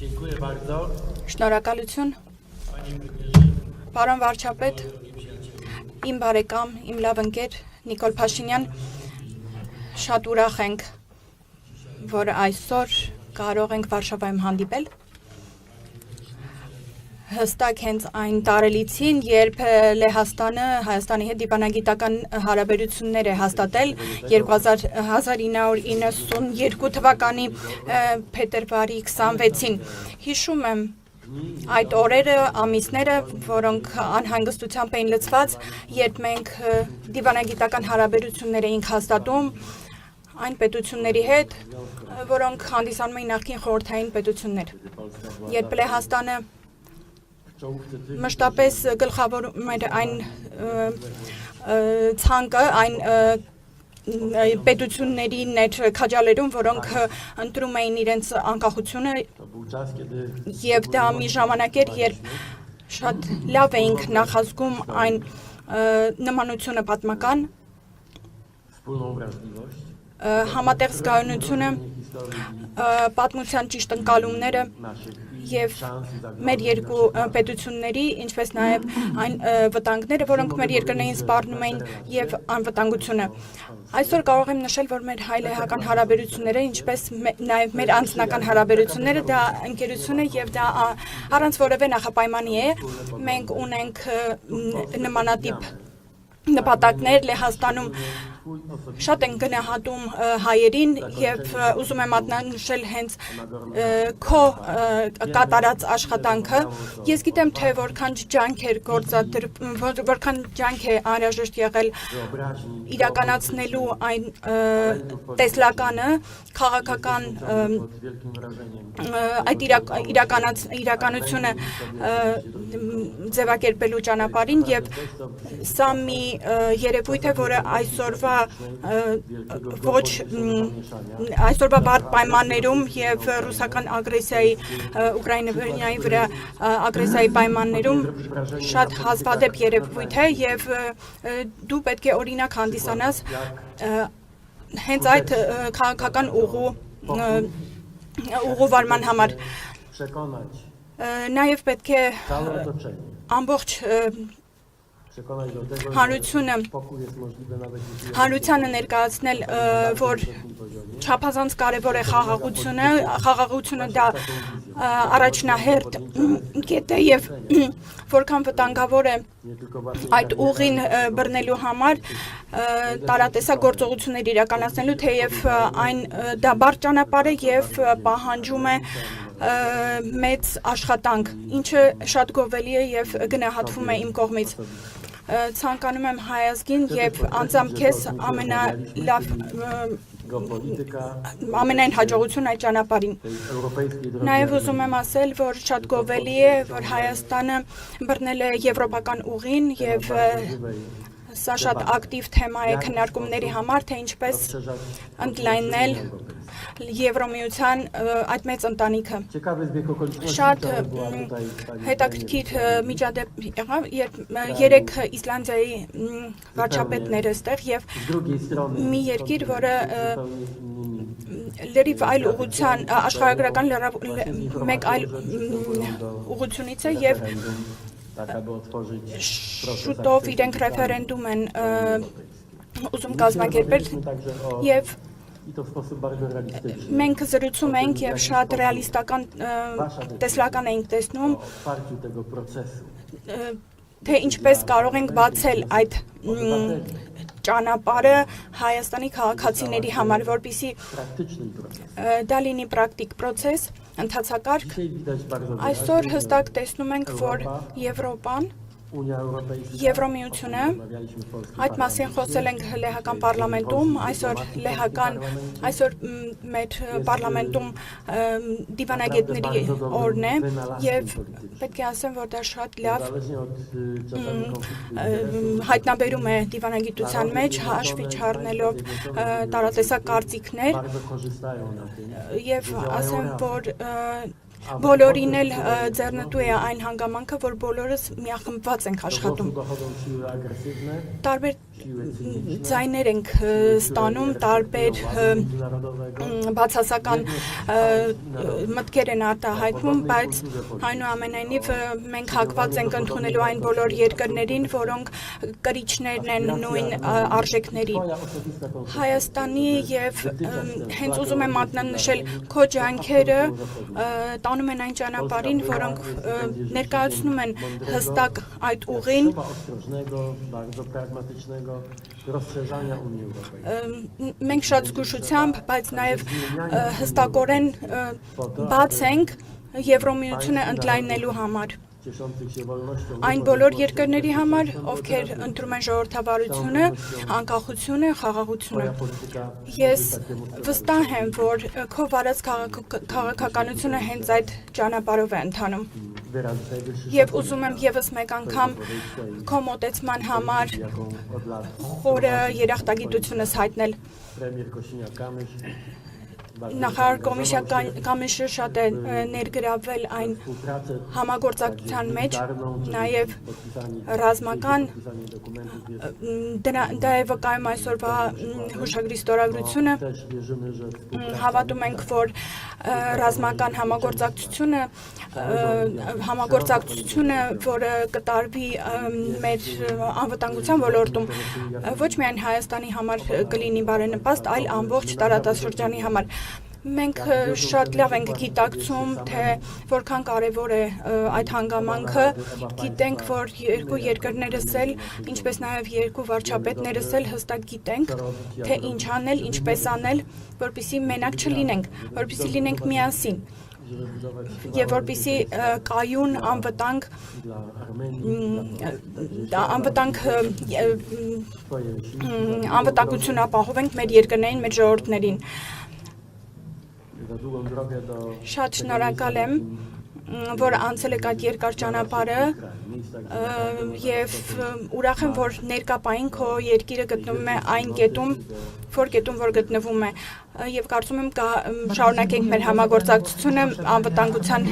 Շնորհակալություն, պարոն վարչապետ, իմ բարեկամ, իմ լավ ընկեր Նիկոլ Փաշինյան, շատ ուրախ ենք, որ այսօր կարող ենք Վարշավայում հանդիպել։ Հստակ հենց այն տարելիցին, երբ Լեհաստանը Հայաստանի հետ դիվանագիտական հարաբերություններ է հաստատել 1992 թվականի փետրվարի 26-ին։ Հիշում եմ այդ օրերը, ամիսները, որոնք անհանգստությամբ էին լցված, երբ մենք դիվանագիտական հարաբերություններ էինք հաստատում այն պետությունների հետ, որոնք հանդիսանում էին նախկին խորհրդային պետություններ։ Երբ Լեհաստանը մշտապես գլխավորում էր այն ցանկը, այն պետությունների ներ քաջալերում, որոնք ընտրում էին իրենց անկախությունը, եւ դա մի ժամանակ էր, երբ շատ լավ էինք նախազգում այն նմանությունը պատմական, համատեղ զգայունությունը, պատմության ճիշտ ընկալումները եւ մեր երկու պետությունների, ինչպես նաեւ այն վտանգները, որոնք մեր երկրներին սպառնում էին եւ անվտանգությունը։ Այսօր կարող եմ նշել, որ մեր հայ-լեհական հարաբերությունները, ինչպես նաեւ մեր անձնական հարաբերությունները, դա ընկերություն է եւ դա առանց որևէ նախապայմանի է։ Մենք ունենք նմանատիպ նպատակներ Լեհաստանում, շատ են գնահատում հայերին եւ ուզում եմ մատնանշել հենց քո կատարած աշխատանքը։ Ես գիտեմ, թե որքան ջանք էր որքան ջանք է անհրաժեշտ եղել իրականացնելու այն տեսլականը, քաղաքական այդ իրականությունը ձևակերպելու ճանապարհին եւ սա մի երևույթ է, որը այսօրվա բարդ պայմաններում եւ ռուսական ագրեսիայի Ուկրաինայի վրա ագրեսիայի պայմաններում շատ հազվադեպ երևույթ է եւ դու պետք է օրինակ հանդիսանաս հենց այդ քաղաքական ուղղուղարման համար։ Նաեւ պետք է ամբողջ հանրությանը ներկայացնել, որ չափազանց կարևոր է խաղաղությունը դա առաջնահերթ կետ է եւ որքան վտանգավոր է այդ ուղին բռնելու համար տարատեսակ գործողություններ իրականացնելու, թեև այն դա բարդ ճանապարհ է եւ պահանջում է մեծ աշխատանք, ինչը շատ գովելի է եւ գնահատվում է իմ կողմից։ Ցանկանում եմ հայազգին եւ անձամբ քեզ ամենայն հաջողություն այդ ճանապարհին։ Նաեւ ուզում եմ ասել, որ շատ գովելի է, որ Հայաստանը բռնել է եվրոպական ուղին եւ սա շատ ակտիվ թեմա է քննարկումների համար, թե ինչպես ընդլայնել Եվրոմիության այդ մեծ ընտանիքը։ Շատ հետաքրքիր միջադեպ եղավ, երբ 3 Իսլանդիայի վարչապետներ էստեղ եւ մի երկիր, որը լրիվ այլ ուղղության աշխարհագրական մեկ այլ ուղղությունից է եւ շուտով իրենք ռեֆերենդում են ուզում կազմակերպել եւ մենք զրուցում ենք եւ շատ ռեալիստական տեսլական ենք տեսնում, թե ինչպես կարող ենք բացել այդ ճանապարհը Հայաստանի քաղաքացիների համար, որպեսզի դա լինի պրակտիկ պրոցես, ընթացակարգ։ Այսօր հստակ տեսնում ենք, որ Եվրոպան, Եվրոմիությունը, այդ մասին խոսել ենք լեհական պարլամենտում, այսօր մեր պարլամենտում դիվանագետների օրն է եւ պետք է ասեմ, որ դա շատ լավ հայտնաբերում է դիվանագիտության մեջ, հաշվի չառնելով տարատեսակ կարծիքներ եւ ասեմ, որ բոլորին էլ ձեռնտու է այն հանգամանքը, որ բոլորս միախմբված ենք աշխատում։ Տարբեր ձայներ ենք ստանում, տարբեր բացասական մտքեր են արտահայտվում, բայց այնուամենայնիվ մենք հակված ենք ընդունելու այն բոլոր երկրներին, որոնք կրիչներն են նույն արժեքների։ Հայաստանի եւ հենց ուզում եմ մատնանշել քո ջանքերը տանում են այն ճանապարհին, որոնք ներկայացնում են հստակ այդ ուղին մենք շատ զգուշությամբ, բայց նաև հստակորեն բաց ենք Եվրոմիությունը ընդլայնելու համար։ Այն բոլոր երկրների համար, ովքեր ընտրում են ժողովրդավարությունը, անկախությունը, խաղաղությունը։ Ես վստահ եմ, որ քո վարած քաղաքականությունը հենց այդ ճանապարհով է ընթանում։ Եվ ուզում եմ եւս մեկ անգամ քո մոտեցման համար խորը երախտագիտությունս հայտնել։ Նախարար Կամիշը շատ է ներգրավվել այն համագործակցության մեջ, նաև ռազմական, դա է վկայում այսօրվա հուշագրի ստորագրությունը, հավատում ենք, որ ռազմական համագործակցությունը, որը կտարվի մեր անվտանգության ոլորտում, ոչ միայն Հայաստանի համար կլինի բարենպաստ, այլ ամբողջ տարածաշրջանի համար։ Մենք շատ լավ ենք գիտակցում, թե որքան կարևոր է այդ հանգամանքը, գիտենք, որ երկու երկրներս էլ, ինչպես նաև երկու վարչապետներս էլ հստակ գիտենք, թե ինչ անել, ինչպես անել, որպեսզի մենակ չլինենք, որպեսզի լինենք միասին։ Եվ որպեսզի կայուն անվտանգություն ապահովենք մեր երկրներին, մեր ժողովուրդներին։ Շատ շնորհակալ եմ, որ անցել եք այդ երկար ճանապարհը եւ ուրախ եմ, որ ներկապային քո երկիրը գտնվում է այն կետում, որ գտնվում է եւ կարծում եմ շարունակենք մեր համագործակցությունը անվտանգության